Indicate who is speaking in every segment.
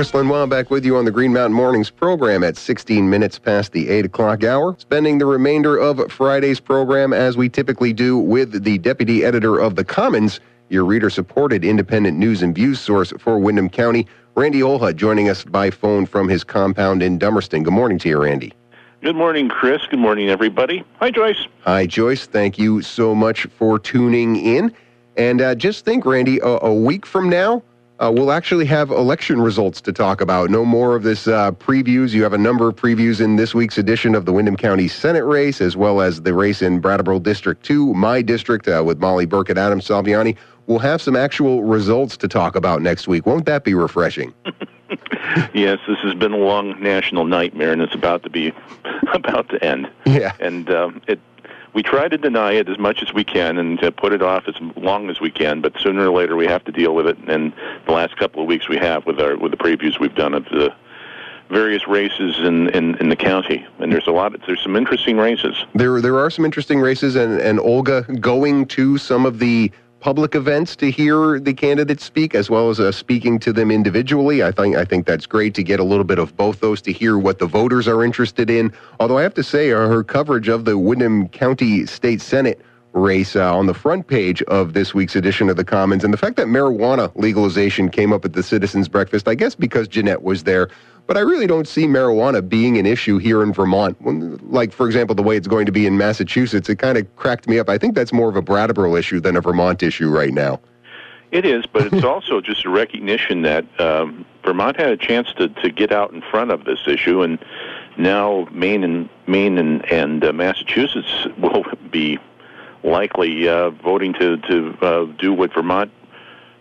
Speaker 1: Chris Lenois back with you on the Green Mountain Mornings program at 16 minutes past the 8 o'clock hour. Spending the remainder of Friday's program as we typically do with the deputy editor of The Commons, your reader-supported independent news and views source for Windham County, Randy Holhut, joining us by phone from his compound in Dummerston. Good morning to you, Randy.
Speaker 2: Good morning, Chris. Good morning, everybody. Hi, Joyce.
Speaker 1: Hi, Joyce. Thank you so much for tuning in. And just think, Randy, a week from now, we'll actually have election results to talk about. No more of this previews. You have a number of previews in this week's edition of the Windham County Senate race, as well as the race in Brattleboro District 2, my district, with Molly Burkett, Adam Salviani. We'll have some actual results to talk about next week. Won't that be refreshing?
Speaker 2: Yes, this has been a long national nightmare, and it's about to end.
Speaker 1: Yeah.
Speaker 2: And we try to deny it as much as we can and to put it off as long as we can, but sooner or later we have to deal with it. And the last couple of weeks we have with the previews we've done of the various races in the county, and there's some interesting races.
Speaker 1: There are some interesting races, and Olga going to some of the public events to hear the candidates speak, as well as speaking to them individually. I think that's great to get a little bit of both those, to hear what the voters are interested in. Although I have to say, her coverage of the Windham County State Senate race on the front page of this week's edition of The Commons, and the fact that marijuana legalization came up at the Citizens Breakfast, I guess because Jeanette was there, but I really don't see marijuana being an issue here in Vermont. Like, for example, the way it's going to be in Massachusetts, it kind of cracked me up. I think that's more of a Brattleboro issue than a Vermont issue right now.
Speaker 2: It is, but it's also just a recognition that Vermont had a chance to get out in front of this issue, and now Maine and Massachusetts will be likely voting to do what Vermont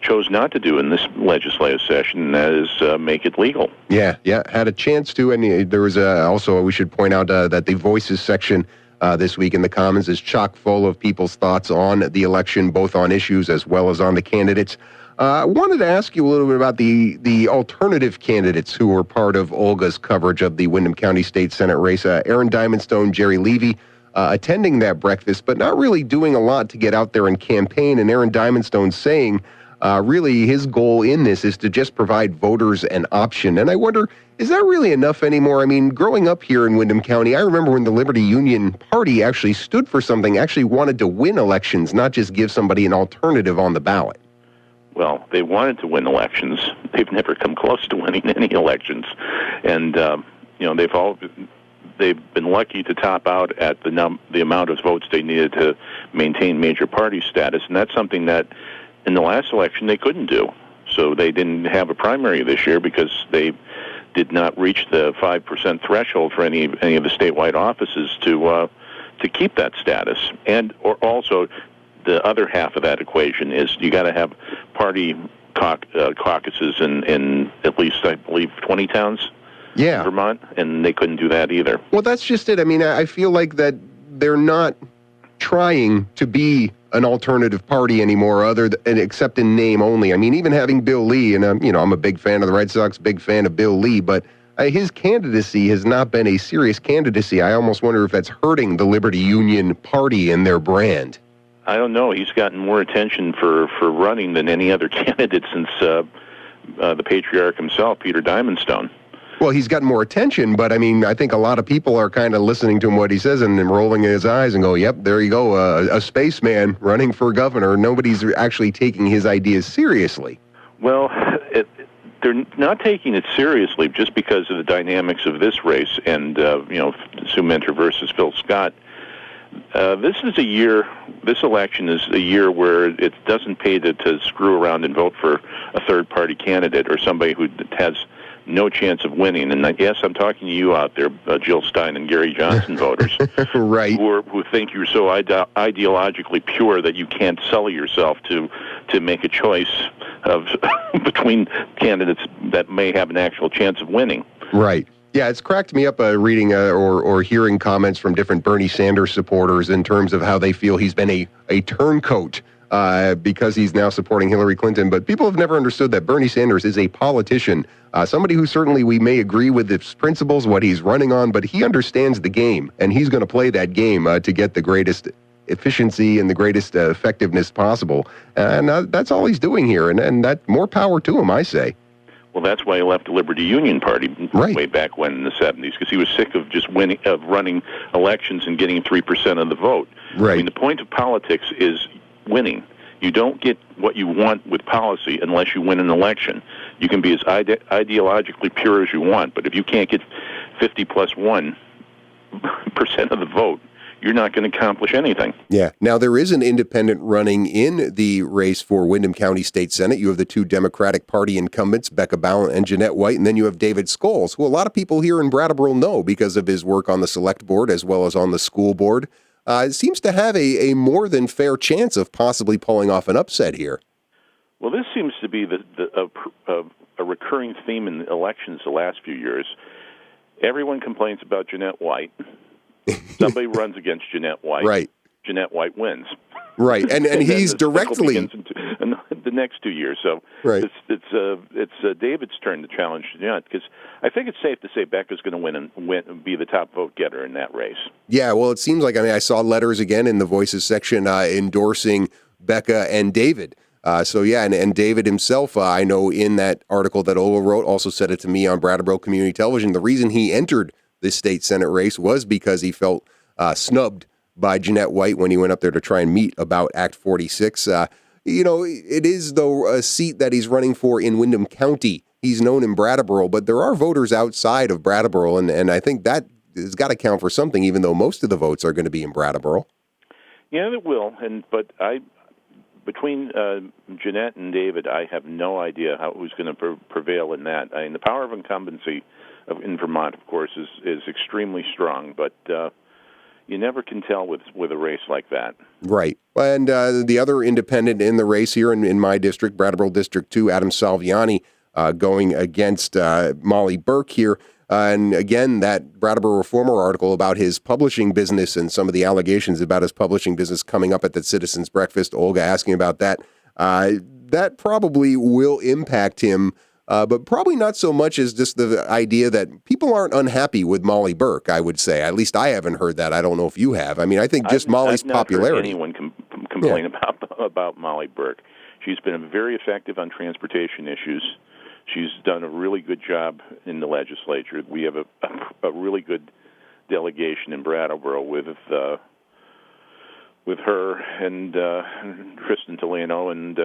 Speaker 2: chose not to do in this legislative session, and that is make it legal. Yeah,
Speaker 1: had a chance to, and there was also, we should point out that the Voices section this week in the Commons is chock full of people's thoughts on the election, both on issues as well as on the candidates. I wanted to ask you a little bit about the alternative candidates who were part of Olga's coverage of the Windham County State Senate race. Aaron Diamondstone, Jerry Levy, attending that breakfast, but not really doing a lot to get out there and campaign. And Aaron Diamondstone saying, really, his goal in this is to just provide voters an option. And I wonder, is that really enough anymore? I mean, growing up here in Windham County, I remember when the Liberty Union Party actually stood for something, actually wanted to win elections, not just give somebody an alternative on the ballot.
Speaker 2: Well, they wanted to win elections. They've never come close to winning any elections. And, they've been lucky to top out at the amount of votes they needed to maintain major party status. And that's something that in the last election they couldn't do. So they didn't have a primary this year because they did not reach the 5% threshold for any of the statewide offices to keep that status. And or also the other half of that equation is you got to have party caucuses in at least, I believe, 20 towns.
Speaker 1: Yeah.
Speaker 2: In Vermont, and they couldn't do that either.
Speaker 1: Well, that's just it. I mean, I feel like that they're not trying to be an alternative party anymore, except in name only. I mean, even having Bill Lee, and I'm a big fan of the Red Sox, big fan of Bill Lee, but his candidacy has not been a serious candidacy. I almost wonder if that's hurting the Liberty Union Party and their brand.
Speaker 2: I don't know. He's gotten more attention for running than any other candidate since the patriarch himself, Peter Diamondstone.
Speaker 1: Well, he's gotten more attention, but I mean, I think a lot of people are kind of listening to him, what he says, and then rolling his eyes and go, yep, there you go, a spaceman running for governor. Nobody's actually taking his ideas seriously.
Speaker 2: Well, they're not taking it seriously just because of the dynamics of this race and, Sue Mentor versus Phil Scott. This election is a year where it doesn't pay to screw around and vote for a third-party candidate or somebody who has no chance of winning. And yes, I'm talking to you out there, Jill Stein and Gary Johnson voters,
Speaker 1: right?
Speaker 2: Who think you're so ideologically pure that you can't sell yourself to make a choice of between candidates that may have an actual chance of winning.
Speaker 1: Right. Yeah, it's cracked me up reading or hearing comments from different Bernie Sanders supporters in terms of how they feel he's been a turncoat because he's now supporting Hillary Clinton. But people have never understood that Bernie Sanders is a politician, somebody who certainly we may agree with his principles, what he's running on, but he understands the game, and he's going to play that game to get the greatest efficiency and the greatest effectiveness possible. And that's all he's doing here, and that more power to him, I say.
Speaker 2: Well, that's why he left the Liberty Union Party
Speaker 1: Right.
Speaker 2: way back when in the 70s, because he was sick of just running elections and getting 3% of the vote.
Speaker 1: Right.
Speaker 2: I mean, the point of politics is winning. You don't get what you want with policy unless you win an election. You can be as ideologically pure as you want, but if you can't get 50 plus 1% of the vote, you're not going to accomplish anything.
Speaker 1: Yeah. Now, there is an independent running in the race for Windham County State Senate. You have the two Democratic Party incumbents, Becca Ballant and Jeanette White, and then you have David Scholes, who a lot of people here in Brattleboro know because of his work on the select board as well as on the school board. It seems to have a more than fair chance of possibly pulling off an upset here.
Speaker 2: Well, this seems to be a recurring theme in the elections the last few years. Everyone complains about Jeanette White. Somebody runs against Jeanette White.
Speaker 1: Right.
Speaker 2: Jeanette White wins.
Speaker 1: Right, and he's directly
Speaker 2: in the next 2 years. So
Speaker 1: right.
Speaker 2: It's David's turn to challenge Jeanette, because I think it's safe to say Becca's going to win and be the top vote getter in that race.
Speaker 1: Yeah, well, it seems like, I saw letters again in the Voices section endorsing Becca and David. And David himself, I know in that article that Olga wrote, also said it to me on Brattleboro Community Television. The reason he entered this state Senate race was because he felt snubbed by Jeanette White when he went up there to try and meet about Act 46. It is, though, a seat that he's running for in Windham County. He's known in Brattleboro, but there are voters outside of Brattleboro, and I think that has got to count for something, even though most of the votes are going to be in Brattleboro.
Speaker 2: Yeah, it will, but between Jeanette and David, I have no idea who's going to prevail in that. I mean, the power of incumbency in Vermont, of course, is extremely strong, but you never can tell with a race like that. Right.
Speaker 1: And the other independent in the race here in my district, Brattleboro District 2, Adam Salviani, going against Molly Burke here. And again, that Brattleboro Reformer article about his publishing business and some of the allegations about his publishing business coming up at the Citizens Breakfast, Olga asking about that, that probably will impact him. But probably not so much as just the idea that people aren't unhappy with Molly Burke, I would say. At least I haven't heard that. I don't know if you have. I mean, I think just Molly's popularity.
Speaker 2: I've not heard anyone complain about Molly Burke. She's been very effective on transportation issues. She's done a really good job in the legislature. We have a really good delegation in Brattleboro with her and Tristan Delano and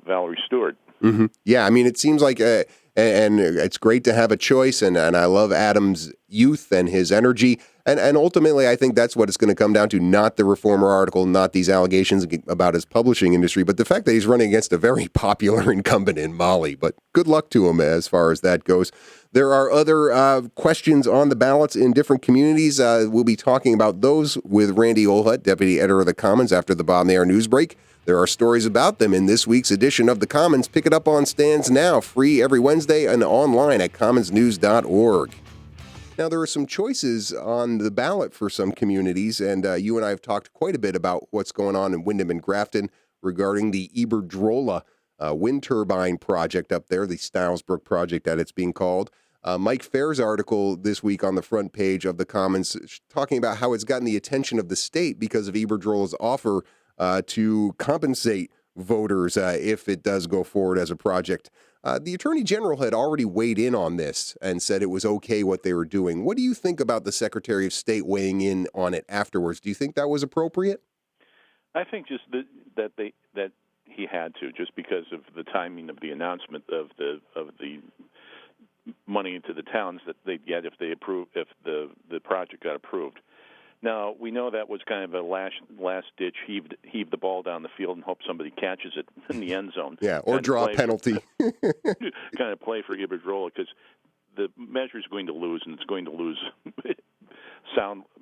Speaker 2: Valerie Stewart.
Speaker 1: Mm-hmm. Yeah, I mean, it seems like, and it's great to have a choice, and I love Adam's youth and his energy, and ultimately, I think that's what it's going to come down to, not the Reformer article, not these allegations about his publishing industry, but the fact that he's running against a very popular incumbent in Molly, but good luck to him as far as that goes. There are other questions on the ballots in different communities. We'll be talking about those with Randy Holhut, Deputy Editor of the Commons, after the Bob Mayer news break. There are stories about them in this week's edition of The Commons. Pick it up on stands now, free every Wednesday and online at commonsnews.org. Now, there are some choices on the ballot for some communities, and you and I have talked quite a bit about what's going on in Windham and Grafton regarding the Iberdrola wind turbine project up there, the Stylesbrook project that it's being called. Mike Fair's article this week on the front page of The Commons talking about how it's gotten the attention of the state because of Iberdrola's offer to compensate voters if it does go forward as a project. The Attorney General had already weighed in on this and said it was okay what they were doing. What do you think about the Secretary of State weighing in on it afterwards? Do you think that was appropriate?
Speaker 2: I think just that he had to, just because of the timing of the announcement of the money to the towns that they'd get if the project got approved. Now, we know that was kind of a last-ditch heave the ball down the field and hope somebody catches it in the end zone.
Speaker 1: Yeah, or draw a penalty.
Speaker 2: Kind of play for Iberdrola, because the measure is going to lose, and it's going to lose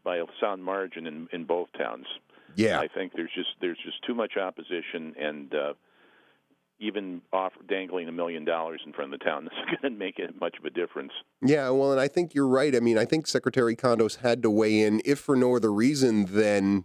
Speaker 2: by a sound margin in both towns.
Speaker 1: Yeah.
Speaker 2: I think there's just too much opposition, and even dangling $1 million in front of the town isn't going to make it much of a difference.
Speaker 1: Yeah, well, and I think you're right. I mean, I think Secretary Condos had to weigh in, if for no other reason than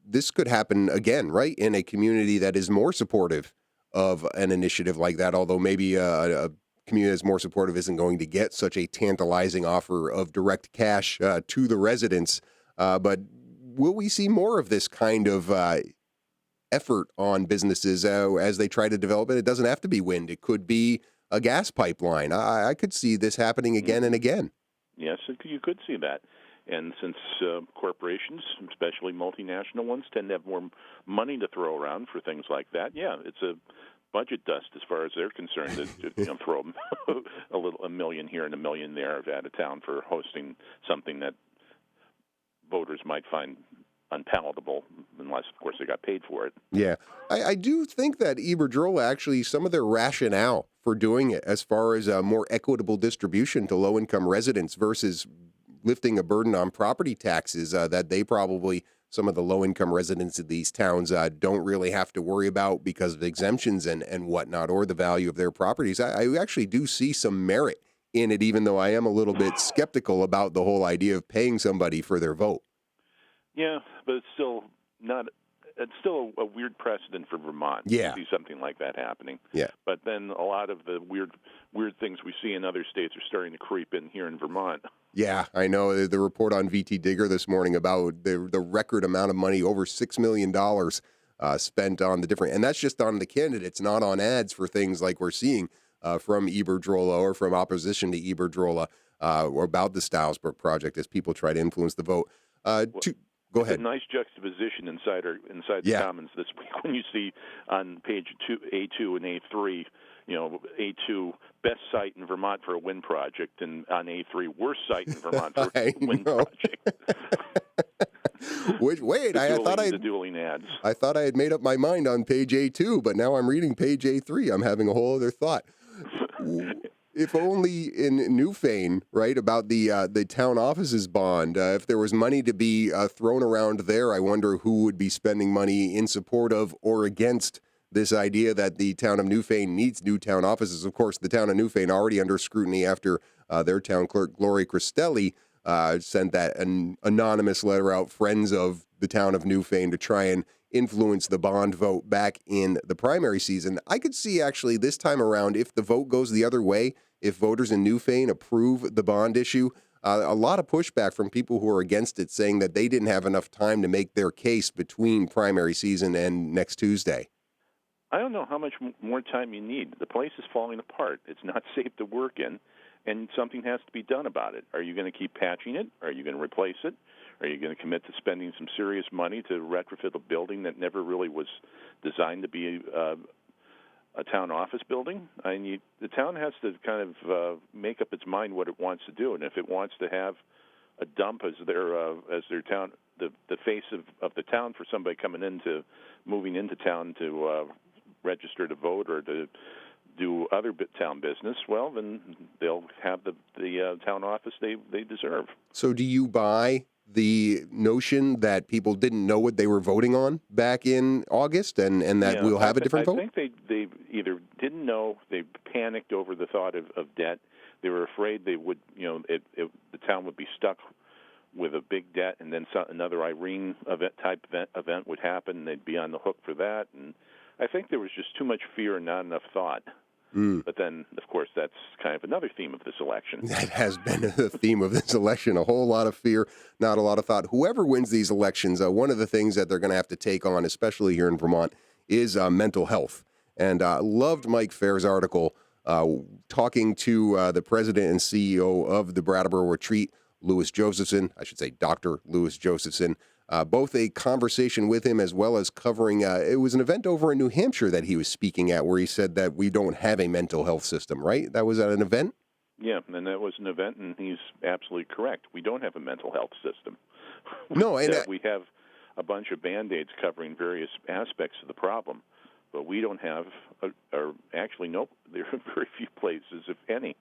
Speaker 1: this could happen again, right, in a community that is more supportive of an initiative like that, although maybe a community that's more supportive isn't going to get such a tantalizing offer of direct cash to the residents. But will we see more of this kind of effort on businesses as they try to develop it. It doesn't have to be wind. It could be a gas pipeline. I could see this happening again and again.
Speaker 2: Yes, you could see that. And since corporations, especially multinational ones, tend to have more money to throw around for things like that, yeah, it's a budget dust as far as they're concerned to throw a million here and a million there out of town for hosting something that voters might find unpalatable, unless, of course, they got paid for it.
Speaker 1: Yeah, I do think that Iberdrola actually, some of their rationale for doing it as far as a more equitable distribution to low-income residents versus lifting a burden on property taxes that they probably, some of the low-income residents of these towns don't really have to worry about because of exemptions and whatnot, or the value of their properties. I actually do see some merit in it, even though I am a little bit skeptical about the whole idea of paying somebody for their vote.
Speaker 2: Yeah, but it's still not. It's still a weird precedent for Vermont to see something like that happening.
Speaker 1: Yeah.
Speaker 2: But then a lot of the weird things we see in other states are starting to creep in here in Vermont.
Speaker 1: Yeah, I know. The report on VT Digger this morning about the record amount of money, over $6 million spent on the different, and that's just on the candidates, not on ads for things like we're seeing from Iberdrola or from opposition to Iberdrola or about the Stylesburg project as people try to influence the vote. Go ahead.
Speaker 2: It's a nice juxtaposition inside the Commons this week when you see on page A2 and A3, A2 best site in Vermont for a wind project, and on A3 worst site in Vermont for a wind project. The dueling ads.
Speaker 1: I thought I had made up my mind on page A2, but now I'm reading page A3. I'm having a whole other thought. If only in Newfane, right, about the town offices bond, if there was money to be thrown around there, I wonder who would be spending money in support of or against this idea that the town of Newfane needs new town offices. Of course, the town of Newfane already under scrutiny after their town clerk, Gloria Cristelli, sent that an anonymous letter out, friends of the town of Newfane, to try and influence the bond vote back in the primary season. I could see actually this time around, if the vote goes the other way, if voters in Newfane approve the bond issue, a lot of pushback from people who are against it, saying that they didn't have enough time to make their case between primary season and next Tuesday.
Speaker 2: I don't know how much more time you need. The place is falling apart. It's not safe to work in, and something has to be done about it. Are you going to keep patching it? Are you going to replace it? Are you going to commit to spending some serious money to retrofit a building that never really was designed to be a town office building? The town has to kind of make up its mind what it wants to do, and if it wants to have a dump as their town, the face of the town for somebody moving into town to register to vote or to do other town business, well, then they'll have the town office they deserve.
Speaker 1: So do you buy the notion that people didn't know what they were voting on back in August and that we'll have a different vote?
Speaker 2: I think they either didn't know, they panicked over the thought of debt. They were afraid they would, the town would be stuck with a big debt, and then another Irene event would happen, and they'd be on the hook for that. And I think there was just too much fear and not enough thought. But then, of course, that's kind of another theme of this election.
Speaker 1: That has been the theme of this election, a whole lot of fear, not a lot of thought. Whoever wins these elections, one of the things that they're going to have to take on, especially here in Vermont, is mental health. And loved Mike Fair's article talking to the president and CEO of the Brattleboro Retreat, Louis Josephson, I should say Dr. Louis Josephson, both a conversation with him as well as covering, it was an event over in New Hampshire that he was speaking at where he said that we don't have a mental health system, right? That was at an event?
Speaker 2: Yeah, and that was an event, and he's absolutely correct. We don't have a mental health system. We have a bunch of Band-Aids covering various aspects of the problem, but we don't have, there are very few places, if any,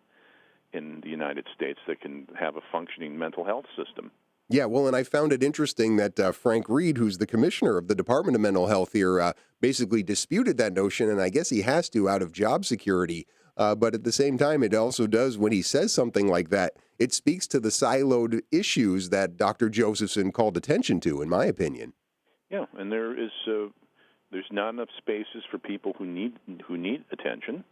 Speaker 2: in the United States that can have a functioning mental health system.
Speaker 1: Yeah, well, and I found it interesting that Frank Reed, who's the commissioner of the Department of Mental Health here, basically disputed that notion, and I guess he has to out of job security. But at the same time, it also does, when he says something like that, it speaks to the siloed issues that Dr. Josephson called attention to, in my opinion.
Speaker 2: Yeah, and there's not enough spaces for people who need attention.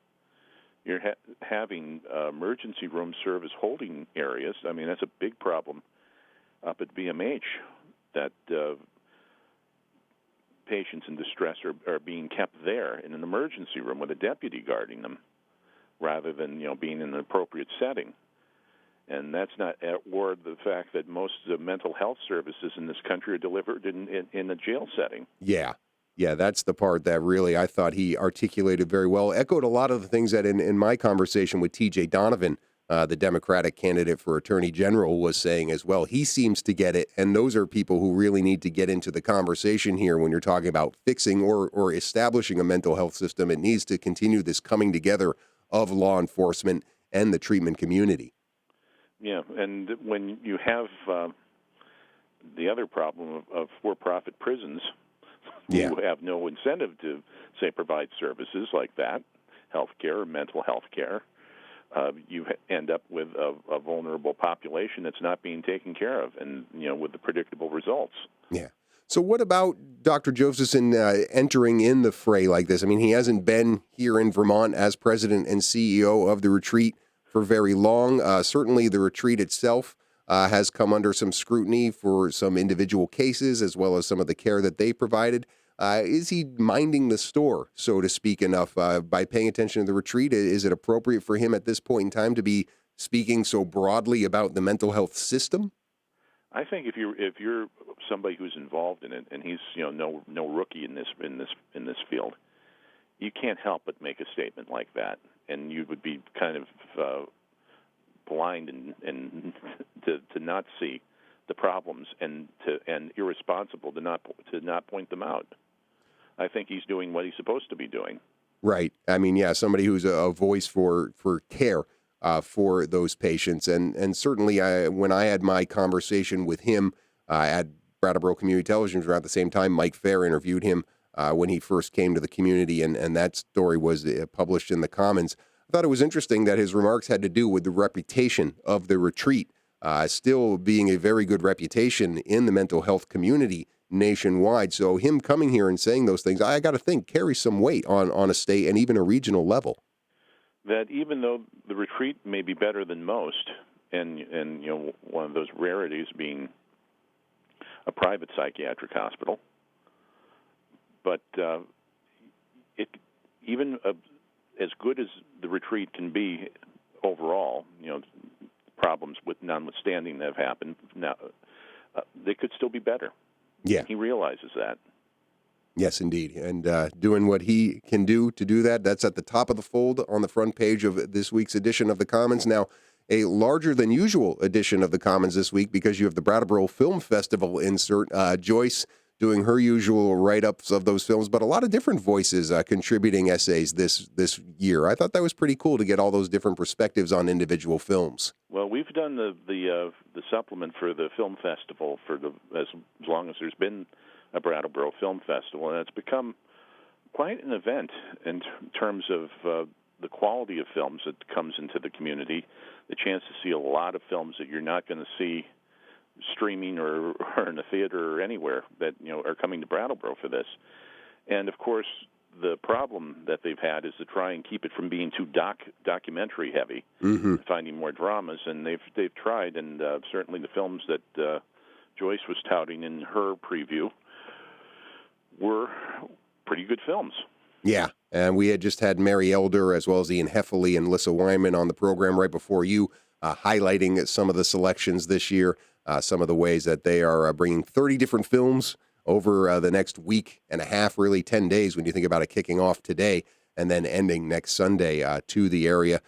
Speaker 2: You're having emergency room service holding areas. I mean, that's a big problem up at BMH, that patients in distress are being kept there in an emergency room with a deputy guarding them, rather than being in an appropriate setting. And that's not or the fact that most of the mental health services in this country are delivered in a jail setting.
Speaker 1: Yeah. Yeah, that's the part that really I thought he articulated very well. Echoed a lot of the things that in my conversation with T.J. Donovan, the Democratic candidate for Attorney General, was saying as well. He seems to get it, and those are people who really need to get into the conversation here when you're talking about fixing or establishing a mental health system. It needs to continue this coming together of law enforcement and the treatment community.
Speaker 2: Yeah, and when you have the other problem of for-profit prisons who have no incentive to, say, provide services like that, health care, mental health care, you end up with a vulnerable population that's not being taken care of, and with the predictable results.
Speaker 1: Yeah. So what about Dr. Josephson entering in the fray like this? I mean, he hasn't been here in Vermont as president and CEO of the retreat for very long. Certainly the retreat itself has come under some scrutiny for some individual cases, as well as some of the care that they provided. Is he minding the store, so to speak, enough by paying attention to the retreat? Is it appropriate for him at this point in time to be speaking so broadly about the mental health system?
Speaker 2: I think if you're somebody who's involved in it, and he's no rookie in this field, you can't help but make a statement like that, and you would be kind of blind and to not see the problems and irresponsible to not point them out. I think he's doing what he's supposed to be doing.
Speaker 1: Right. I mean, yeah, somebody who's a voice for care for those patients. And certainly when I had my conversation with him at Brattleboro Community Television around the same time, Mike Fair interviewed him when he first came to the community, and that story was published in the Commons. I thought it was interesting that his remarks had to do with the reputation of the retreat, still being a very good reputation in the mental health community nationwide. So him coming here and saying those things, I got to think, carries some weight on a state and even a regional level.
Speaker 2: That even though the retreat may be better than most, and one of those rarities being a private psychiatric hospital, but even as good as the retreat can be overall, problems notwithstanding that have happened, now they could still be better.
Speaker 1: Yeah,
Speaker 2: he realizes that.
Speaker 1: Yes, indeed. And doing what he can do to do that, that's at the top of the fold on the front page of this week's edition of the Commons. Now, a larger than usual edition of the Commons this week because you have the Brattleboro Film Festival insert. Joyce doing her usual write-ups of those films, but a lot of different voices contributing essays this year. I thought that was pretty cool to get all those different perspectives on individual films.
Speaker 2: Well, we've done the supplement for the film festival for as long as there's been a Brattleboro Film Festival, and it's become quite an event in terms of the quality of films that comes into the community, the chance to see a lot of films that you're not going to see streaming or in a theater or anywhere that are coming to Brattleboro for this. And of course, the problem that they've had is to try and keep it from being too documentary heavy, finding more dramas, and they've tried, and certainly the films that Joyce was touting in her preview were pretty good films.
Speaker 1: Yeah, and we had just had Mary Elder as well as Ian Heffley and Lissa Wyman on the program right before you, highlighting some of the selections this year, some of the ways that they are bringing 30 different films over the next week and a half, really 10 days when you think about it, kicking off today and then ending next Sunday to the area,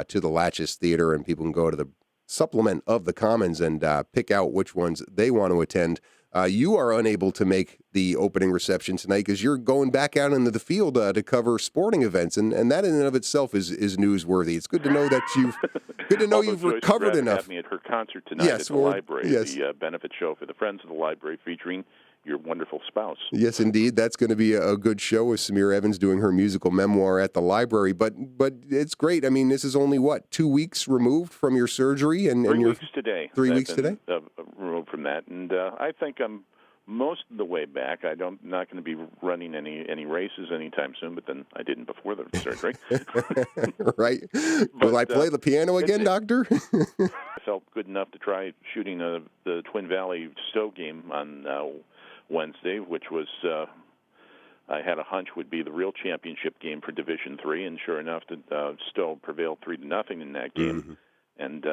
Speaker 1: to the Latches Theater, and people can go to the supplement of the Commons and pick out which ones they want to attend. You are unable to make the opening reception tonight because you're going back out into the field to cover sporting events, and that in and of itself is newsworthy. It's good to know that you've recovered enough.
Speaker 2: Had me at her concert tonight at the library, the benefit show for the Friends of the Library, featuring your wonderful spouse.
Speaker 1: Yes, indeed. That's going to be a good show with Samir Evans doing her musical memoir at the library. But it's great. I mean, this is only, 2 weeks removed from your surgery? And
Speaker 2: 3 weeks today.
Speaker 1: 3 weeks today?
Speaker 2: Removed from that. And I think I'm most of the way back. I'm not going to be running any races anytime soon, but then I didn't before the surgery.
Speaker 1: Right. Will I play the piano again, Doctor?
Speaker 2: I felt good enough to try shooting the Twin Valley Stowe game on Wednesday, which was I had a hunch would be the real championship game for Division III, and sure enough, it still prevailed 3-0 in that game. And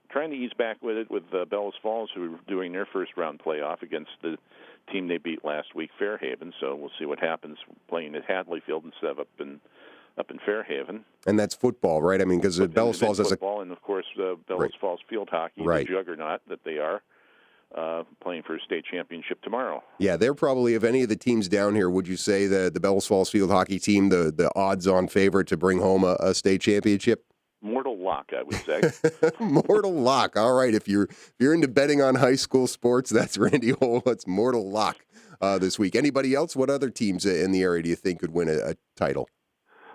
Speaker 2: trying to ease back with it with Bellows Falls, who are doing their first round playoff against the team they beat last week, Fairhaven. So we'll see what happens playing at Hadley Field instead of up in Fairhaven.
Speaker 1: And that's football, right? I mean, because Bellows Falls has
Speaker 2: football, and of course Bellows Falls field hockey, the juggernaut that they are, playing for a state championship tomorrow.
Speaker 1: Yeah, they're probably, of any of the teams down here, would you say the Bellows Falls field hockey team, the odds-on favorite to bring home a state championship?
Speaker 2: Mortal lock, I would say.
Speaker 1: Mortal lock. All right, if you're into betting on high school sports, that's Randy Holhut's mortal lock this week. Anybody else? What other teams in the area do you think could win a title?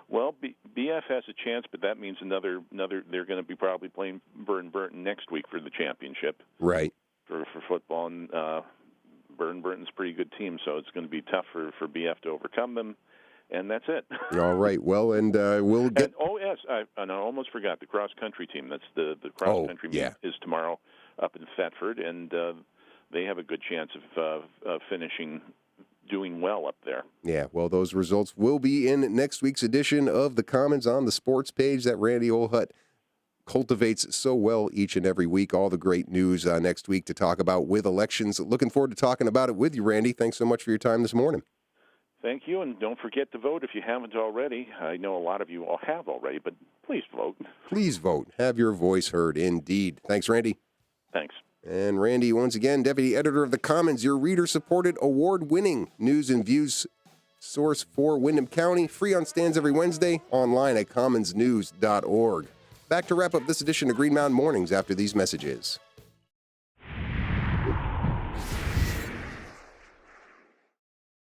Speaker 2: Well, BF has a chance, but that means another. They're going to be probably playing Burton next week for the championship.
Speaker 1: Right.
Speaker 2: For football, and Burton's a pretty good team, so it's going to be tough for BF to overcome them. And that's it.
Speaker 1: All right. Well, and we'll get.
Speaker 2: And I almost forgot the cross country team. That's the cross country meet is tomorrow up in Thetford, and they have a good chance of finishing doing well up there.
Speaker 1: Yeah, well, those results will be in next week's edition of the Commons on the sports page that Randy Holhut cultivates so well each and every week. All the great news next week to talk about with elections. Looking forward to talking about it with you, Randy. Thanks so much for your time this morning.
Speaker 2: Thank you, and don't forget to vote if you haven't already. I know a lot of you all have already, but please vote. Please vote. Have your voice heard, indeed. Thanks, Randy. Thanks. And Randy, once again, Deputy Editor of the Commons, your reader-supported, award-winning news and views source for Windham County. Free on stands every Wednesday, online at commonsnews.org. Back to wrap up this edition of Green Mountain Mornings after these messages.